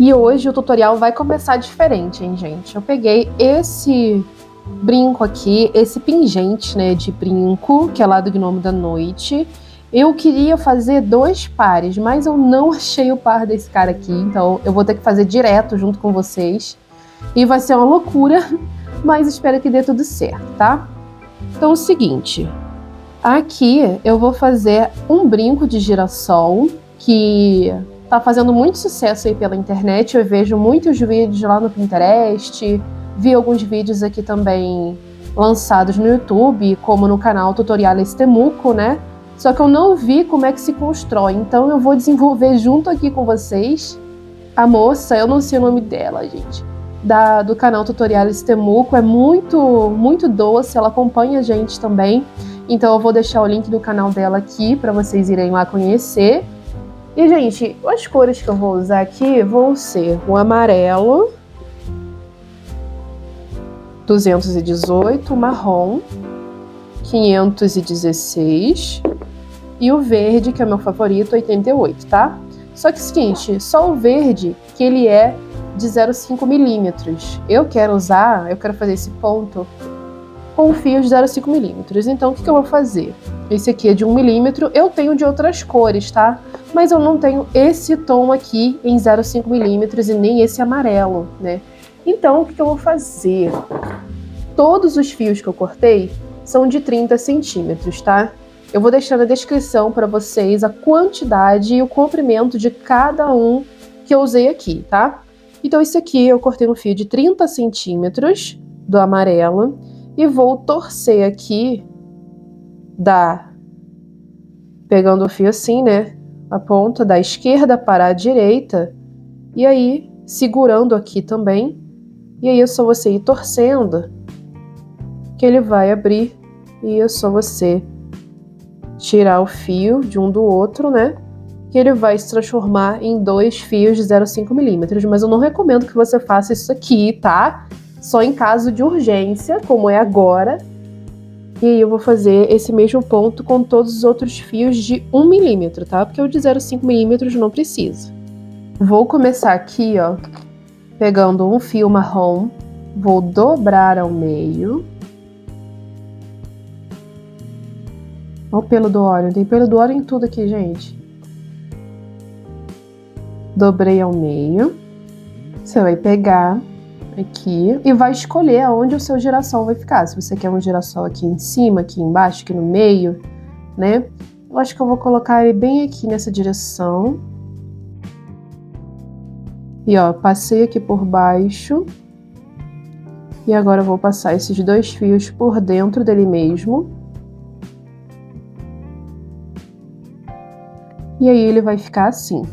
E hoje o tutorial vai começar diferente, hein, gente? Eu peguei esse brinco aqui, esse pingente, né, de brinco, que é lá do Gnomo da Noite. Eu queria fazer 2 pares, mas eu não achei o par desse cara aqui, então eu vou ter que fazer direto junto com vocês. E vai ser uma loucura, mas espero que dê tudo certo, tá? Então é o seguinte, aqui eu vou fazer um brinco de girassol, que tá fazendo muito sucesso aí pela internet. Eu vejo muitos vídeos lá no Pinterest, vi alguns vídeos aqui também lançados no YouTube, como no canal Tutoriales Temuco, né? Só que eu não vi como é que se constrói, então eu vou desenvolver junto aqui com vocês. A moça, eu não sei o nome dela, gente, do canal Tutoriales Temuco, é muito doce, ela acompanha a gente também. Então eu vou deixar o link do canal dela aqui para vocês irem lá conhecer. E, gente, as cores que eu vou usar aqui vão ser o amarelo 218, o marrom 516 e o verde, que é o meu favorito, 88, tá? Só que é o seguinte, só o verde, que ele é de 0,5 milímetros. Eu quero fazer esse ponto com fios de 0,5 milímetros. Então, o que eu vou fazer? Esse aqui é de 1 milímetro, eu tenho de outras cores, tá? Mas eu não tenho esse tom aqui em 0,5 milímetros e nem esse amarelo, né? Então, o que eu vou fazer? Todos os fios que eu cortei são de 30 centímetros, tá? Eu vou deixar na descrição para vocês a quantidade e o comprimento de cada um que eu usei aqui, tá? Então, esse aqui eu cortei um fio de 30 centímetros do amarelo e vou torcer aqui, pegando o fio assim, né? A ponta da esquerda para a direita, e aí segurando aqui também, e aí é só você ir torcendo que ele vai abrir, e é só você tirar o fio de um do outro, né? Que ele vai se transformar em 2 fios de 0,5 milímetros, mas eu não recomendo que você faça isso aqui, tá? Só em caso de urgência, como é agora. E aí eu vou fazer esse mesmo ponto com todos os outros fios de 1 milímetro, tá? Porque o de 0,5 milímetros não precisa. Vou começar aqui, ó, pegando um fio marrom, vou dobrar ao meio. Olha o pelo do óleo, tem pelo do óleo em tudo aqui, gente. Dobrei ao meio. Você vai pegar aqui e vai escolher aonde o seu girassol vai ficar. Se você quer um girassol aqui em cima, aqui embaixo, aqui no meio, né? Eu acho que eu vou colocar ele bem aqui nessa direção. E ó, passei aqui por baixo. E agora eu vou passar esses 2 fios por dentro dele mesmo. E aí ele vai ficar assim.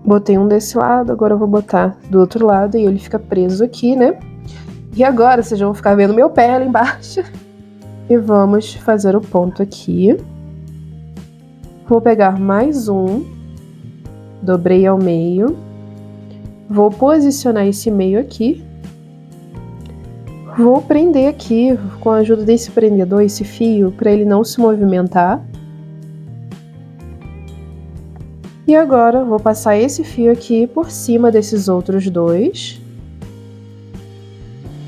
Botei um desse lado, agora eu vou botar do outro lado e ele fica preso aqui, né? E agora vocês vão ficar vendo meu pé ali embaixo. E vamos fazer o ponto aqui. Vou pegar mais um. Dobrei ao meio. Vou posicionar esse meio aqui. Vou prender aqui com a ajuda desse prendedor, esse fio, para ele não se movimentar. E agora vou passar esse fio aqui por cima desses outros 2.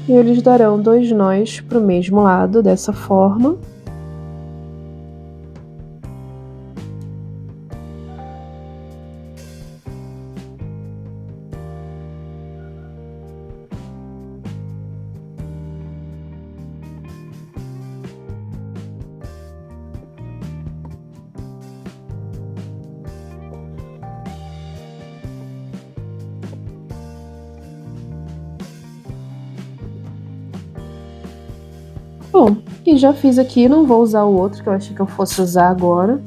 E eles darão 2 nós para o mesmo lado, dessa forma. Bom, e já fiz aqui, não vou usar o outro que eu achei que eu fosse usar agora.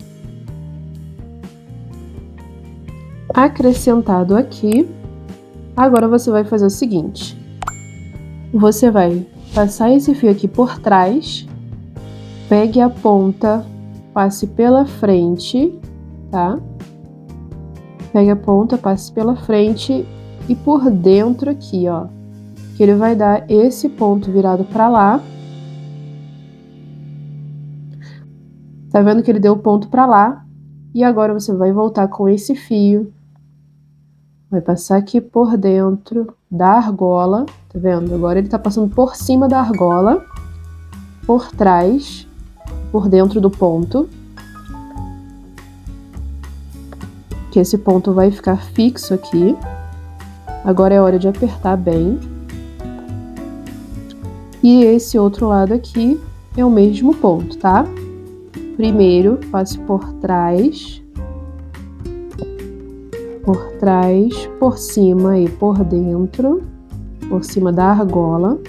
Acrescentado aqui. Agora você vai fazer o seguinte. Você vai passar esse fio aqui por trás. Pegue a ponta, passe pela frente, tá? Pegue a ponta, passe pela frente e por dentro aqui, ó. Que ele vai dar esse ponto virado pra lá. Tá vendo que ele deu o ponto pra lá? E agora você vai voltar com esse fio Vai passar aqui por dentro da argola, tá vendo? Agora ele tá passando por cima da argola, por trás, por dentro do ponto. Que esse ponto vai ficar fixo aqui. Agora é hora de apertar bem. E esse outro lado aqui é o mesmo ponto, tá? Primeiro, passe por trás, por cima e por dentro, por cima da argola.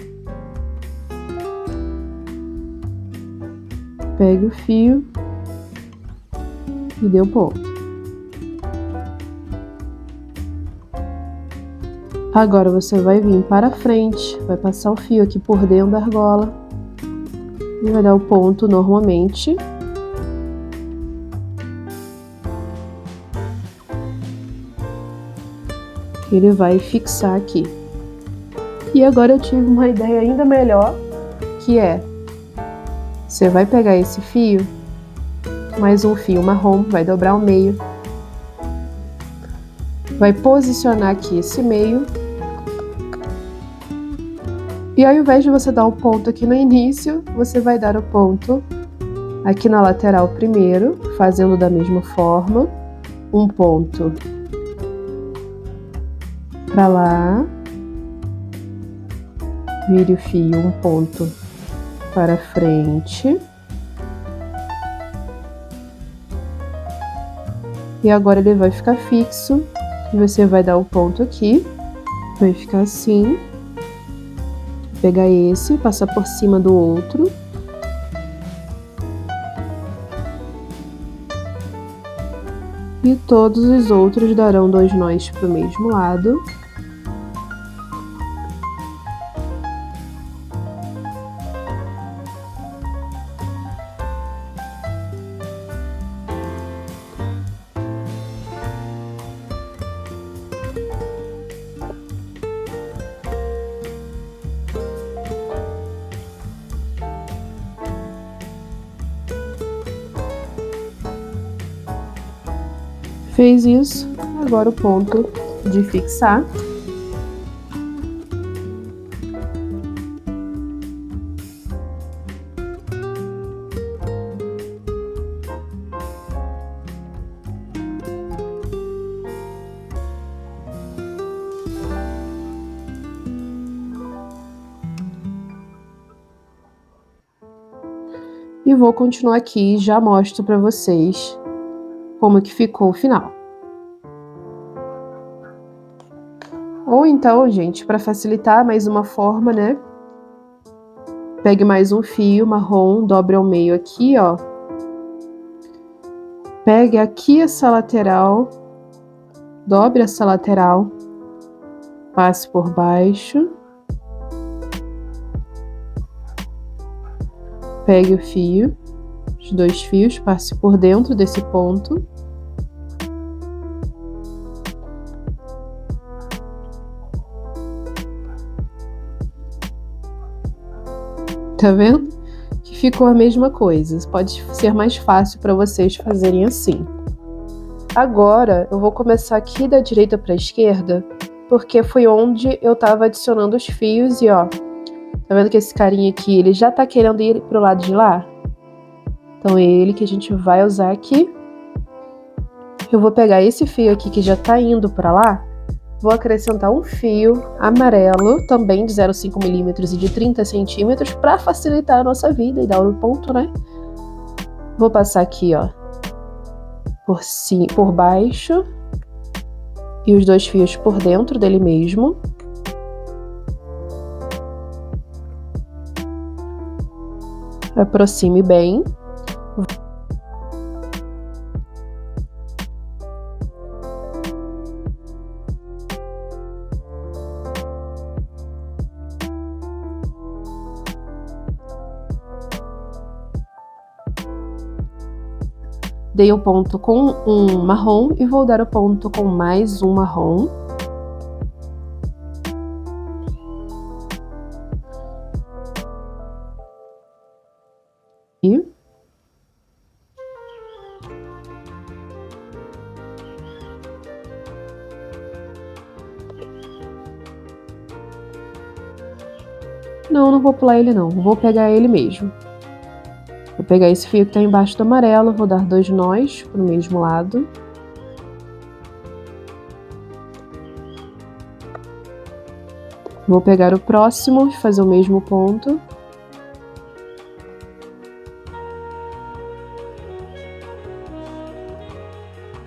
Pegue o fio e dê o ponto. Agora você vai vir para frente, vai passar o fio aqui por dentro da argola e vai dar o ponto normalmente. Ele vai fixar aqui. E agora eu tive uma ideia ainda melhor, que é, você vai pegar esse fio, mais um fio marrom, vai dobrar o meio, vai posicionar aqui esse meio, e ao invés de você dar o ponto aqui no início, você vai dar o ponto aqui na lateral primeiro, fazendo da mesma forma, um ponto para lá, vire o fio, um ponto para frente. E agora ele vai ficar fixo, e você vai dar o ponto aqui, vai ficar assim. Pegar esse, passar por cima do outro. E todos os outros darão 2 nós para o mesmo lado. Fez isso, agora o ponto de fixar. E vou continuar aqui e já mostro para vocês como que ficou o final. Ou então, gente, para facilitar mais uma forma, né? Pegue mais um fio marrom, dobre ao meio aqui, ó. Pegue aqui essa lateral, dobre essa lateral, passe por baixo. Pegue o fio, os 2 fios, passe por dentro desse ponto. Tá vendo? Que ficou a mesma coisa. Pode ser mais fácil para vocês fazerem assim. Agora, eu vou começar aqui da direita para a esquerda, porque foi onde eu tava adicionando os fios e ó, tá vendo que esse carinha aqui, ele já tá querendo ir pro lado de lá? Então é ele que a gente vai usar aqui. Eu vou pegar esse fio aqui que já tá indo para lá, vou acrescentar um fio amarelo, também de 0,5 milímetros e de 30 centímetros, para facilitar a nossa vida e dar o ponto, né? Vou passar aqui, ó, por baixo e os 2 fios por dentro dele mesmo. Aproxime bem. Dei o ponto com um marrom e vou dar o ponto com mais um marrom. E Não, não vou pular ele não, vou pegar ele mesmo. Vou pegar esse fio que tá embaixo do amarelo, vou dar 2 nós pro mesmo lado. Vou pegar o próximo e fazer o mesmo ponto.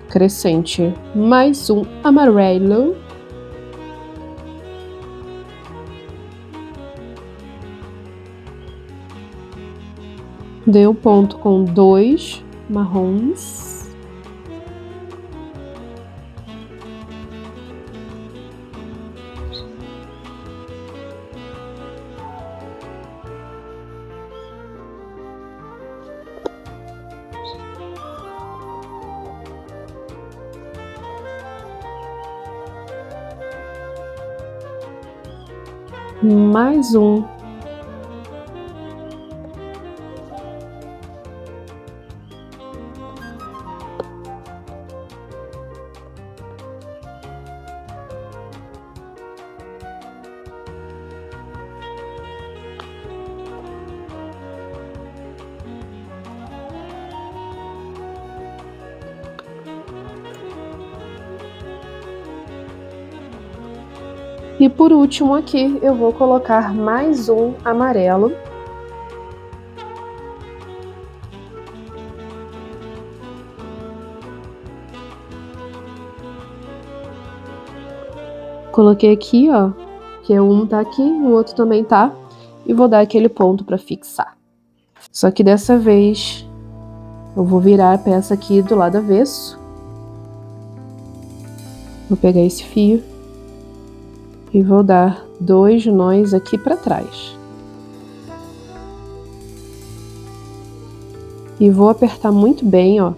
Crescente, mais um amarelo. Dei um ponto com 2 marrons. Mais um. E por último aqui, eu vou colocar mais um amarelo. Coloquei aqui, ó, que um tá aqui, o outro também tá, e vou dar aquele ponto para fixar. Só que dessa vez, eu vou virar a peça aqui do lado avesso. Vou pegar esse fio e vou dar 2 nós aqui para trás. E vou apertar muito bem, ó.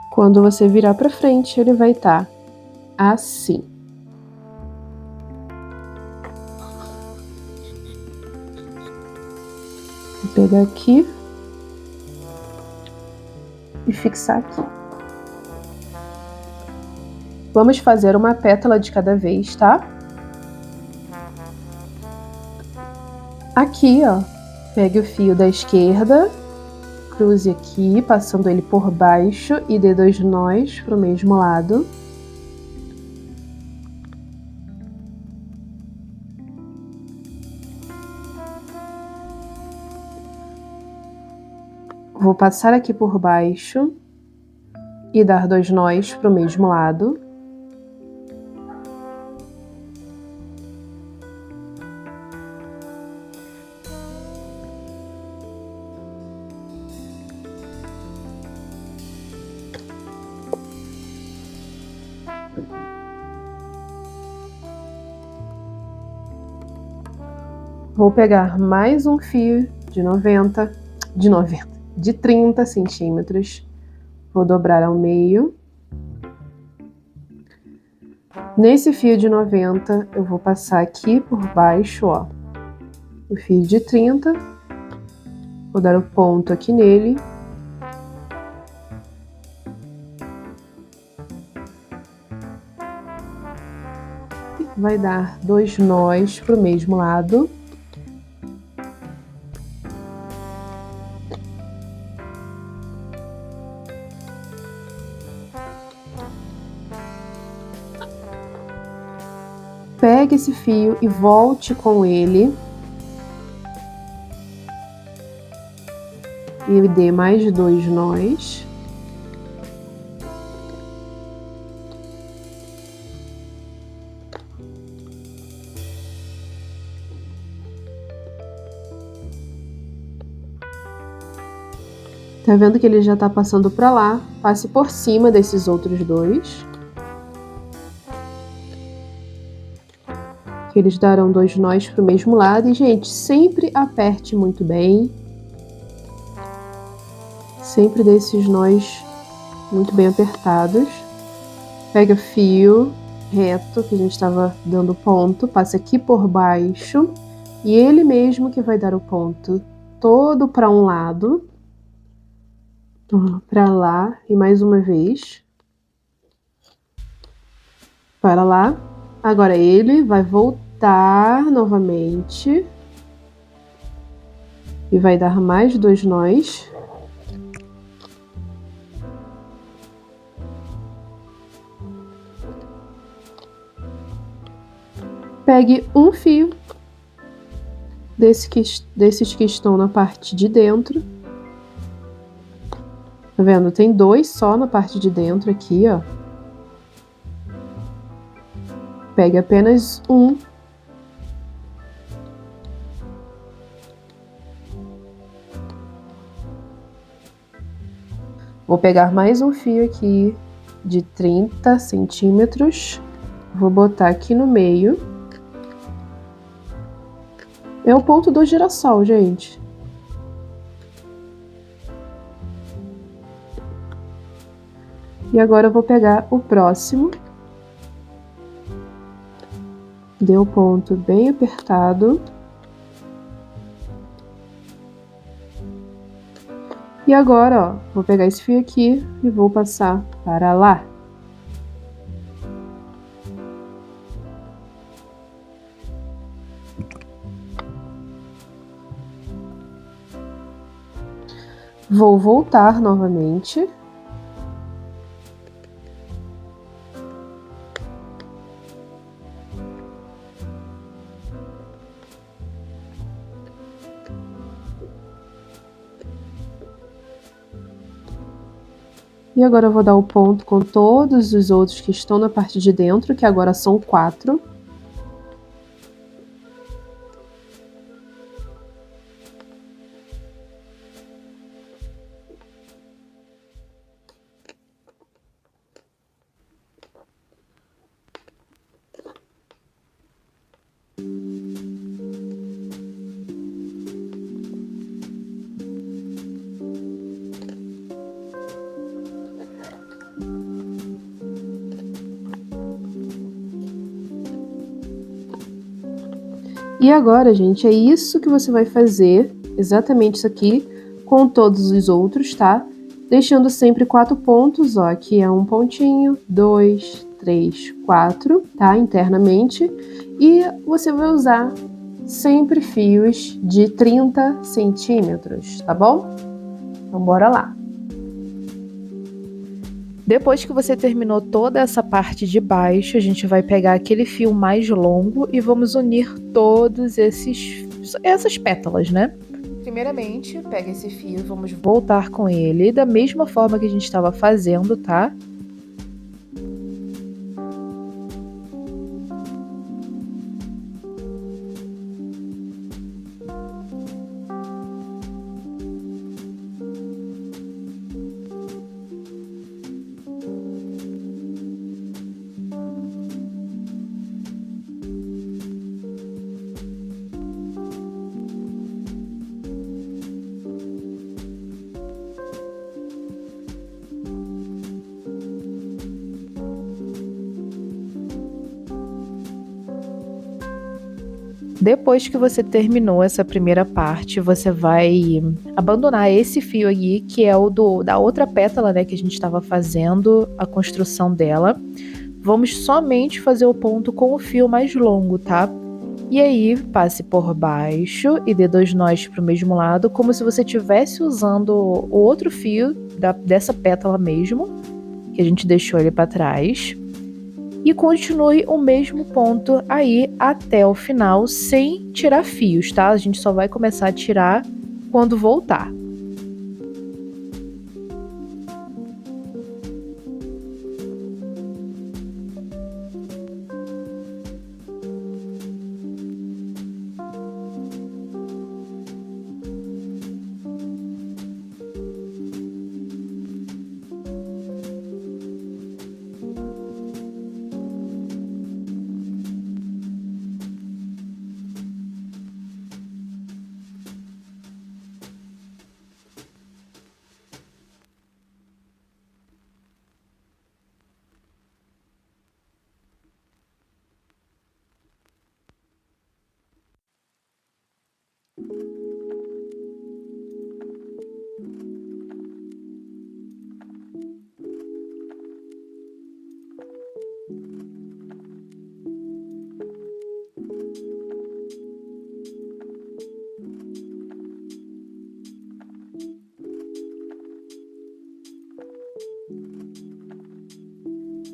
Quando você virar para frente, ele vai estar assim. Vou pegar aqui e fixar aqui. Vamos fazer uma pétala de cada vez, tá? Aqui, ó, pegue o fio da esquerda, cruze aqui, passando ele por baixo e dê 2 nós para o mesmo lado. Vou passar aqui por baixo e dar 2 nós para o mesmo lado. Vou pegar mais um fio de 30 centímetros. Vou dobrar ao meio. Nesse fio de 90, eu vou passar aqui por baixo, ó, o fio de 30. Vou dar o ponto aqui nele. Vai dar 2 nós para o mesmo lado. Pegue esse fio e volte com ele. E dê mais 2 nós. Tá vendo que ele já tá passando para lá? Passe por cima desses outros 2. Que eles darão 2 nós para o mesmo lado. E, gente, sempre aperte muito bem. Sempre dê esses nós muito bem apertados. Pega o fio reto que a gente estava dando ponto, passe aqui por baixo e ele mesmo que vai dar o ponto todo para um lado, para lá e mais uma vez para lá. Agora ele vai voltar novamente e vai dar mais 2 nós. Pegue um fio desses que estão na parte de dentro. Tá vendo? Tem 2 só na parte de dentro aqui, ó. Pegue apenas um. Vou pegar mais um fio aqui de 30 centímetros. Vou botar aqui no meio. É o ponto do girassol, gente. E agora eu vou pegar o próximo. Deu ponto bem apertado. E agora, ó, vou pegar esse fio aqui e vou passar para lá. Vou voltar novamente. E agora eu vou dar o ponto com todos os outros que estão na parte de dentro, que agora são 4. E agora, gente, é isso que você vai fazer, exatamente isso aqui, com todos os outros, tá? Deixando sempre 4 pontos, ó, aqui é um pontinho, 2, 3, 4, tá? Internamente. E você vai usar sempre fios de 30 centímetros, tá bom? Então, bora lá. Depois que você terminou toda essa parte de baixo, a gente vai pegar aquele fio mais longo e vamos unir todos essas pétalas, né? Primeiramente, pega esse fio e vamos voltar com ele da mesma forma que a gente estava fazendo, tá? Depois que você terminou essa primeira parte, você vai abandonar esse fio aqui, que é o da outra pétala, né, que a gente estava fazendo a construção dela. Vamos somente fazer o ponto com o fio mais longo, tá? E aí, passe por baixo e dê 2 nós para o mesmo lado, como se você estivesse usando o outro fio dessa pétala mesmo, que a gente deixou ele para trás. E continue o mesmo ponto aí até o final, sem tirar fios, tá? A gente só vai começar a tirar quando voltar.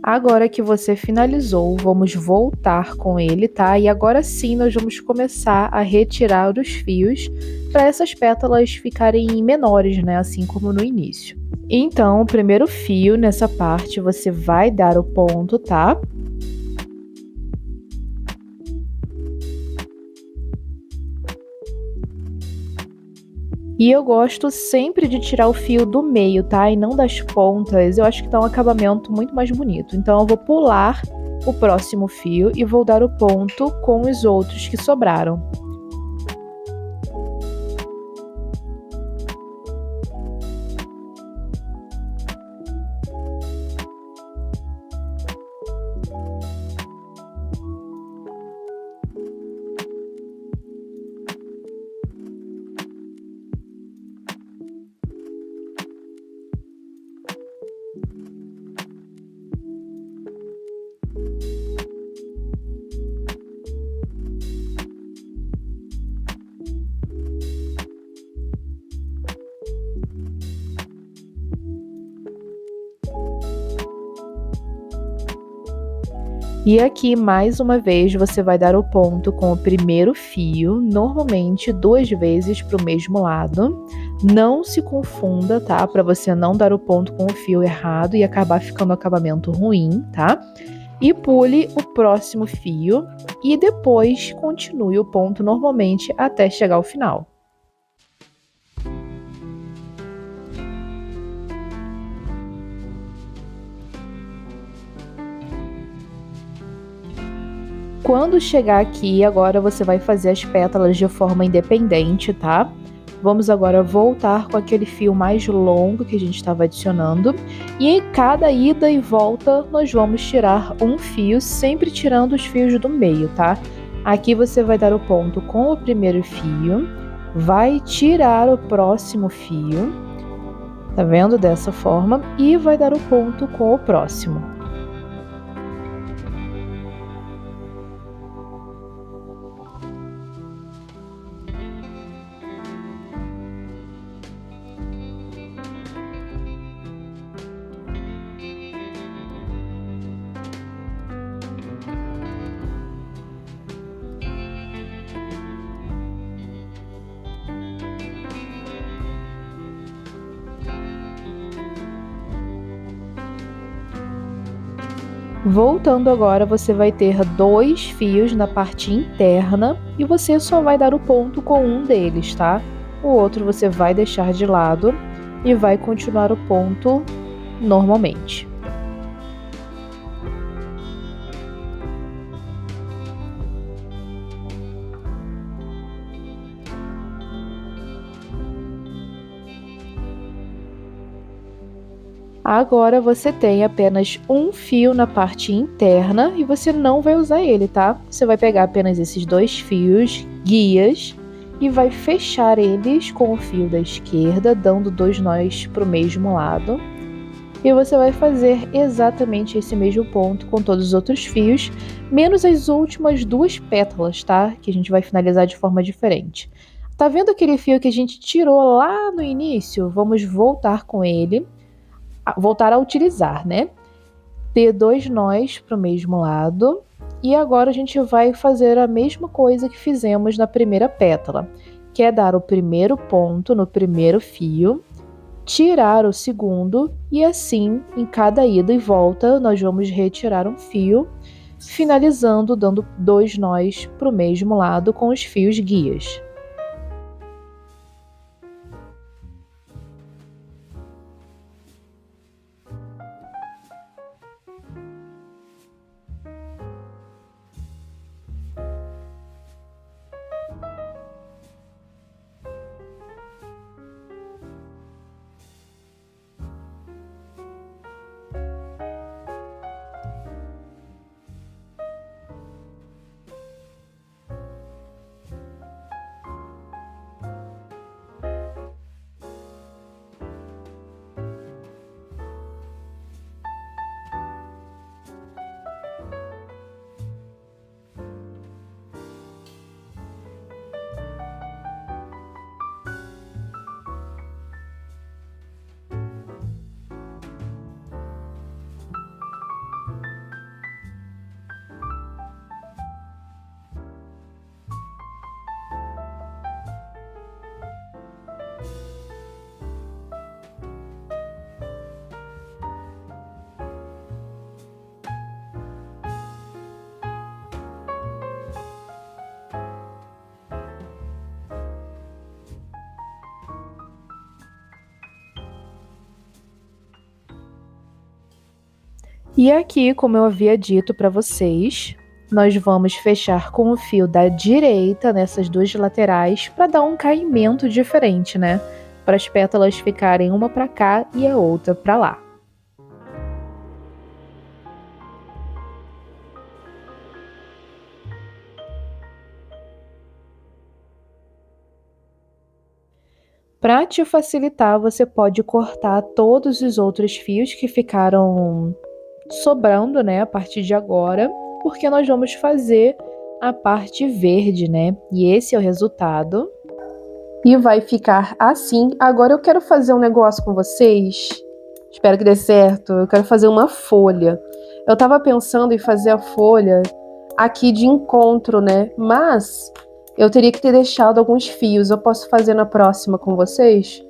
Agora que você finalizou, vamos voltar com ele, tá? E agora sim nós vamos começar a retirar os fios para essas pétalas ficarem menores, né? Assim como no início. Então, o primeiro fio nessa parte você vai dar o ponto, tá? E eu gosto sempre de tirar o fio do meio, tá? E não das pontas. Eu acho que dá um acabamento muito mais bonito. Então eu vou pular o próximo fio e vou dar o ponto com os outros que sobraram. E aqui, mais uma vez, você vai dar o ponto com o primeiro fio, normalmente 2 vezes para o mesmo lado. Não se confunda, tá? Para você não dar o ponto com o fio errado e acabar ficando um acabamento ruim, tá? E pule o próximo fio e depois continue o ponto normalmente até chegar ao final. Quando chegar aqui, agora você vai fazer as pétalas de forma independente, tá? Vamos agora voltar com aquele fio mais longo que a gente estava adicionando. E em cada ida e volta, nós vamos tirar um fio, sempre tirando os fios do meio, tá? Aqui você vai dar o ponto com o primeiro fio, vai tirar o próximo fio, tá vendo? Dessa forma, e vai dar o ponto com o próximo. Voltando agora, você vai ter 2 fios na parte interna e você só vai dar o ponto com um deles, tá? O outro você vai deixar de lado e vai continuar o ponto normalmente. Agora você tem apenas um fio na parte interna e você não vai usar ele, tá? Você vai pegar apenas esses 2 fios guias e vai fechar eles com o fio da esquerda, dando 2 nós para o mesmo lado. E você vai fazer exatamente esse mesmo ponto com todos os outros fios, menos as últimas 2 pétalas, tá? Que a gente vai finalizar de forma diferente. Tá vendo aquele fio que a gente tirou lá no início? Vamos voltar com ele, voltar a utilizar, né? Ter 2 nós para o mesmo lado. E agora a gente vai fazer a mesma coisa que fizemos na primeira pétala, que é dar o primeiro ponto no primeiro fio, tirar o segundo e assim, em cada ida e volta, nós vamos retirar um fio, finalizando dando 2 nós para o mesmo lado com os fios guias. E aqui, como eu havia dito para vocês, nós vamos fechar com o fio da direita nessas duas laterais para dar um caimento diferente, né? Para as pétalas ficarem uma para cá e a outra para lá. Para te facilitar, você pode cortar todos os outros fios que ficaram sobrando, né, a partir de agora, porque nós vamos fazer a parte verde, né? E esse é o resultado. E vai ficar assim. Agora eu quero fazer um negócio com vocês. Espero que dê certo. Eu quero fazer uma folha. Eu tava pensando em fazer a folha aqui de encontro, né? Mas eu teria que ter deixado alguns fios. Eu posso fazer na próxima com vocês?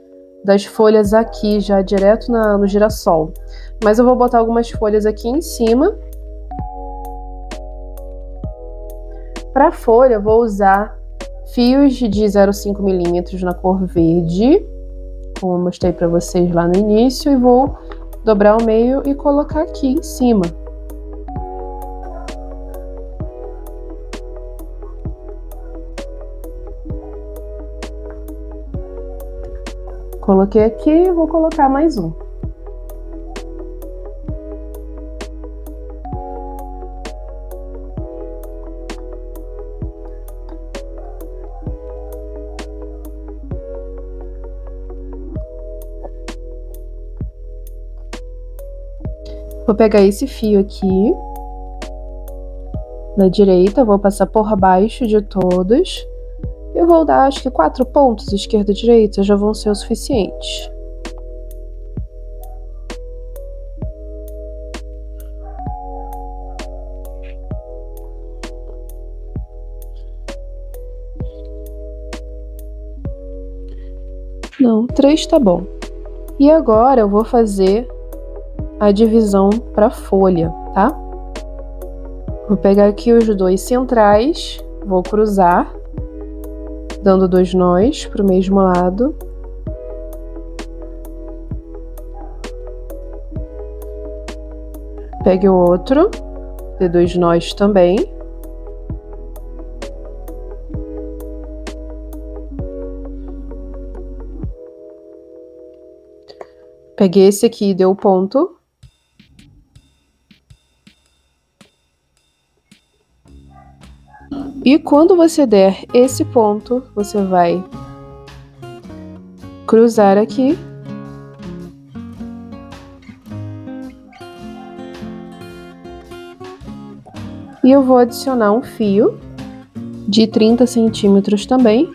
Das folhas aqui, já direto no girassol. Mas eu vou botar algumas folhas aqui em cima. Para a folha, eu vou usar fios de 0,5 milímetros na cor verde, como eu mostrei para vocês lá no início, e vou dobrar ao meio e colocar aqui em cima. Coloquei aqui, vou colocar mais um. Vou pegar esse fio aqui, da direita, vou passar por baixo de todos. Eu vou dar, acho que 4 pontos, esquerda e direita, já vão ser o suficiente. Não, 3 tá bom. E agora eu vou fazer a divisão para folha, tá? Vou pegar aqui os dois centrais, vou cruzar, dando 2 nós para o mesmo lado. Pegue o outro, dê 2 nós também. Peguei esse aqui e deu ponto. E quando você der esse ponto, você vai cruzar aqui. E eu vou adicionar um fio de 30 centímetros também.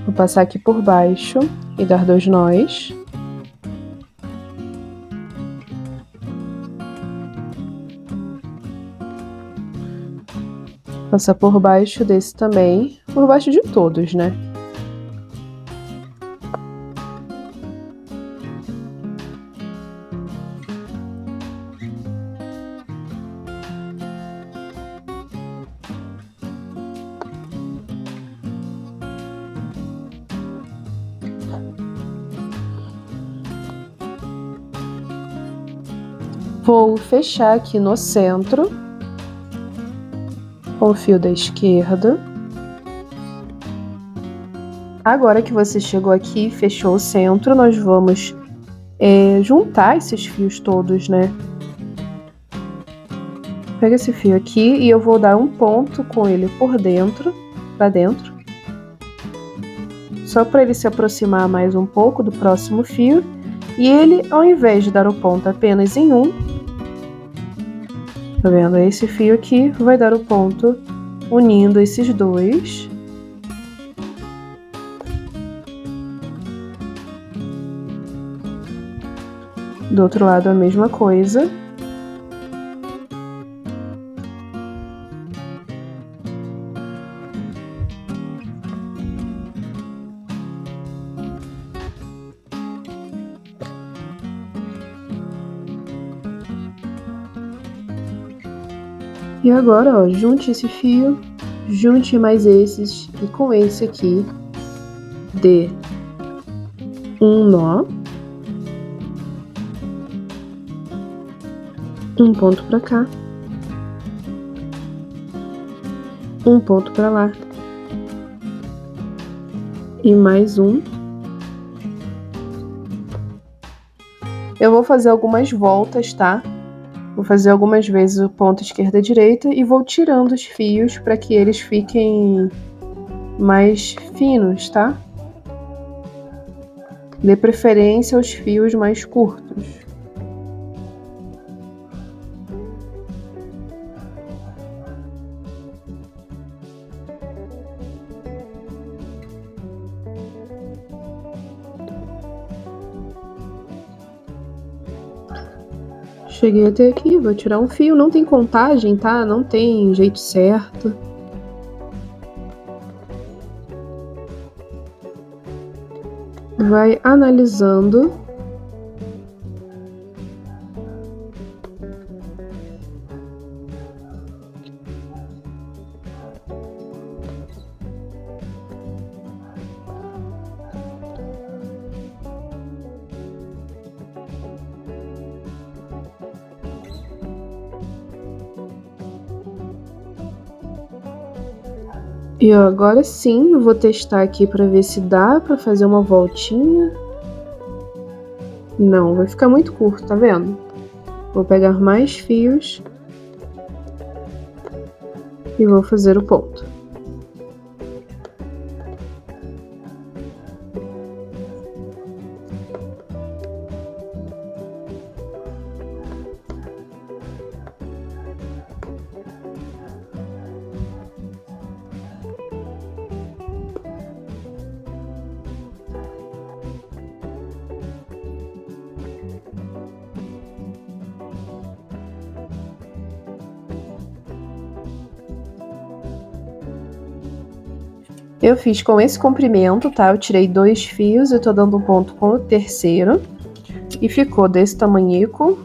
Vou passar aqui por baixo e dar 2 nós. Passar por baixo desse também, por baixo de todos, né? Vou fechar aqui no centro, com o fio da esquerda. Agora que você chegou aqui e fechou o centro, nós vamos juntar esses fios todos, né? Pega esse fio aqui e eu vou dar um ponto com ele por dentro, pra dentro. Só para ele se aproximar mais um pouco do próximo fio. E ele, ao invés de dar o ponto apenas em um, tá vendo? Esse fio aqui vai dar o ponto unindo esses dois. Do outro lado a mesma coisa. E agora, ó, junte esse fio, junte mais esses E com esse aqui, dê um nó, um ponto para cá, um ponto para lá e mais um. Eu vou fazer algumas voltas, tá? Vou fazer algumas vezes o ponto esquerda e direita e vou tirando os fios para que eles fiquem mais finos, tá? Dê preferência aos fios mais curtos. Cheguei até aqui, vou tirar um fio. Não tem contagem, tá? Não tem jeito certo. Vai analisando. E ó, agora sim, eu vou testar aqui para ver se dá para fazer uma voltinha. Não, vai ficar muito curto, tá vendo? Vou pegar mais fios e vou fazer o ponto. Eu fiz com esse comprimento, tá? Eu tirei 2 fios e tô dando um ponto com o terceiro. E ficou desse tamanhico.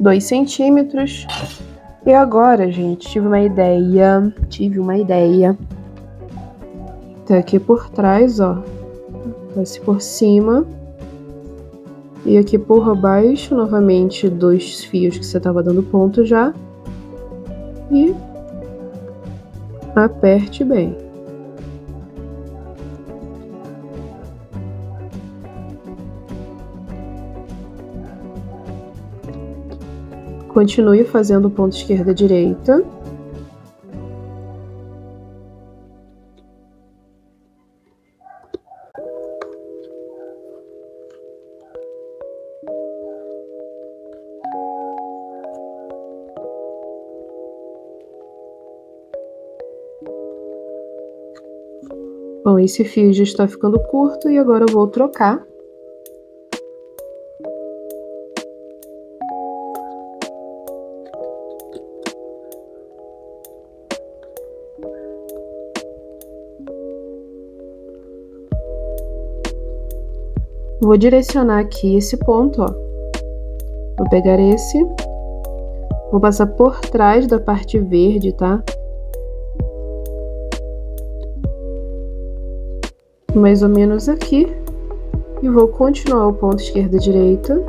2 centímetros. E agora, gente, tive uma ideia. Tá aqui por trás, ó. Esse por cima. E aqui por baixo, novamente, 2 fios que você tava dando ponto já. E aperte bem. Continue fazendo o ponto esquerda e direita. Bom, esse fio já está ficando curto e agora eu vou trocar. Vou direcionar aqui esse ponto, ó. Vou pegar esse, vou passar por trás da parte verde, tá? Mais ou menos aqui. E vou continuar o ponto esquerda e direita.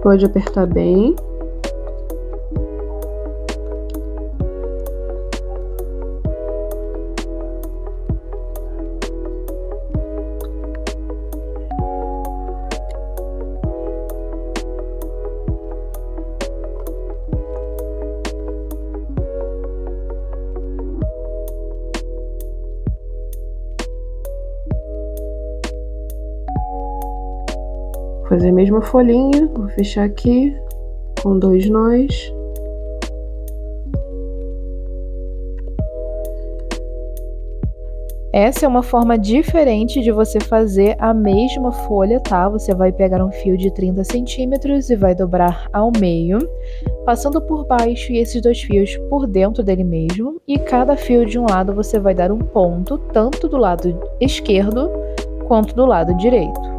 Pode apertar bem. Fazer a mesma folhinha, vou fechar aqui com 2 nós. Essa é uma forma diferente de você fazer a mesma folha, tá? Você vai pegar um fio de 30 centímetros e vai dobrar ao meio, passando por baixo e esses 2 fios por dentro dele mesmo. E cada fio de um lado você vai dar um ponto, tanto do lado esquerdo quanto do lado direito.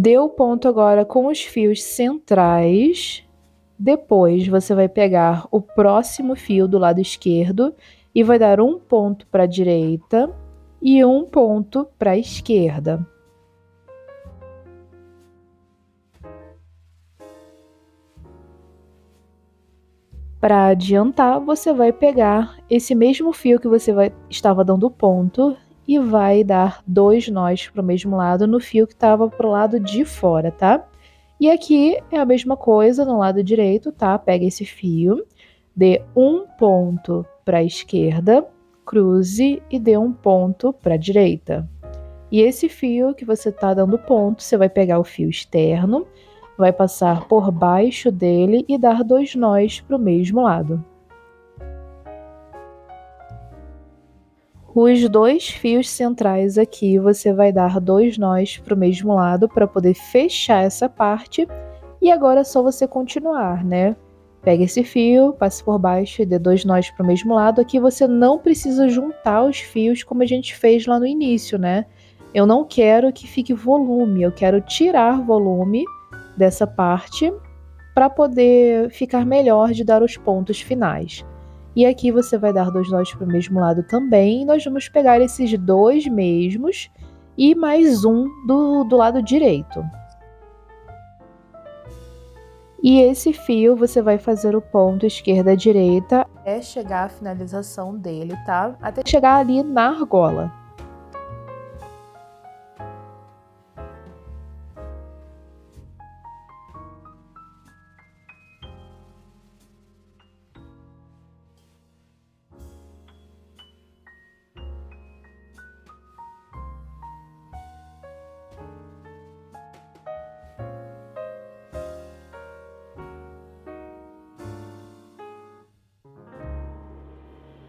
Deu ponto agora com os fios centrais. Depois você vai pegar o próximo fio do lado esquerdo e vai dar um ponto para a direita e um ponto para a esquerda. Para adiantar, você vai pegar esse mesmo fio que você estava dando ponto e vai dar 2 nós para o mesmo lado no fio que estava para o lado de fora, tá? E aqui é a mesma coisa no lado direito, tá? Pega esse fio, dê um ponto para a esquerda, cruze e dê um ponto para a direita. E esse fio que você está dando ponto, você vai pegar o fio externo, vai passar por baixo dele e dar 2 nós para o mesmo lado. Os 2 fios centrais aqui, você vai dar 2 nós para o mesmo lado para poder fechar essa parte. E agora é só você continuar, né? Pega esse fio, passe por baixo e dê 2 nós para o mesmo lado. Aqui você não precisa juntar os fios como a gente fez lá no início, né? Eu não quero que fique volume, eu quero tirar volume dessa parte para poder ficar melhor de dar os pontos finais. E aqui você vai dar 2 nós para o mesmo lado também. E nós vamos pegar esses 2 mesmos e mais um do lado direito. E esse fio você vai fazer o ponto esquerda-direita até chegar à finalização dele, tá? Até chegar ali na argola.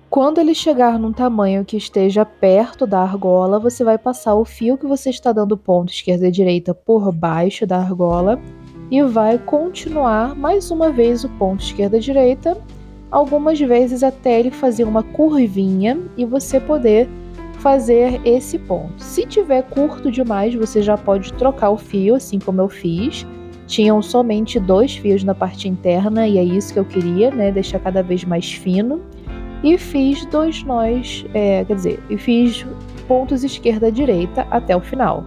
Quando ele chegar num tamanho que esteja perto da argola, você vai passar o fio que você está dando ponto esquerda e direita por baixo da argola e vai continuar mais uma vez o ponto esquerda e direita, algumas vezes até ele fazer uma curvinha e você poder fazer esse ponto. Se tiver curto demais, você já pode trocar o fio, assim como eu fiz. Tinham somente 2 fios na parte interna e é isso que eu queria, né? Deixar cada vez mais fino. E fiz 2 nós, e fiz pontos esquerda-direita até o final.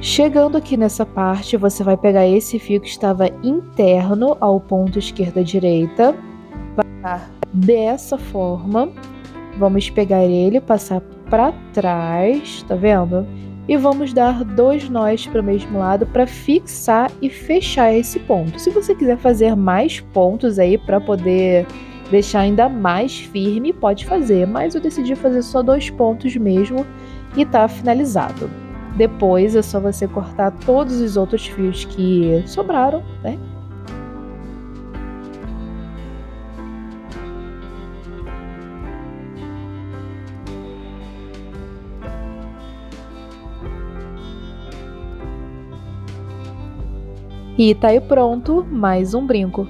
Chegando aqui nessa parte, você vai pegar esse fio que estava interno ao ponto esquerda-direita, vai dar dessa forma, vamos pegar ele, passar para trás, tá vendo? E vamos dar 2 nós para o mesmo lado para fixar e fechar esse ponto. Se você quiser fazer mais pontos aí para poder deixar ainda mais firme, pode fazer, mas eu decidi fazer só 2 pontos mesmo e tá finalizado. Depois é só você cortar todos os outros fios que sobraram, né? E tá aí pronto mais um brinco.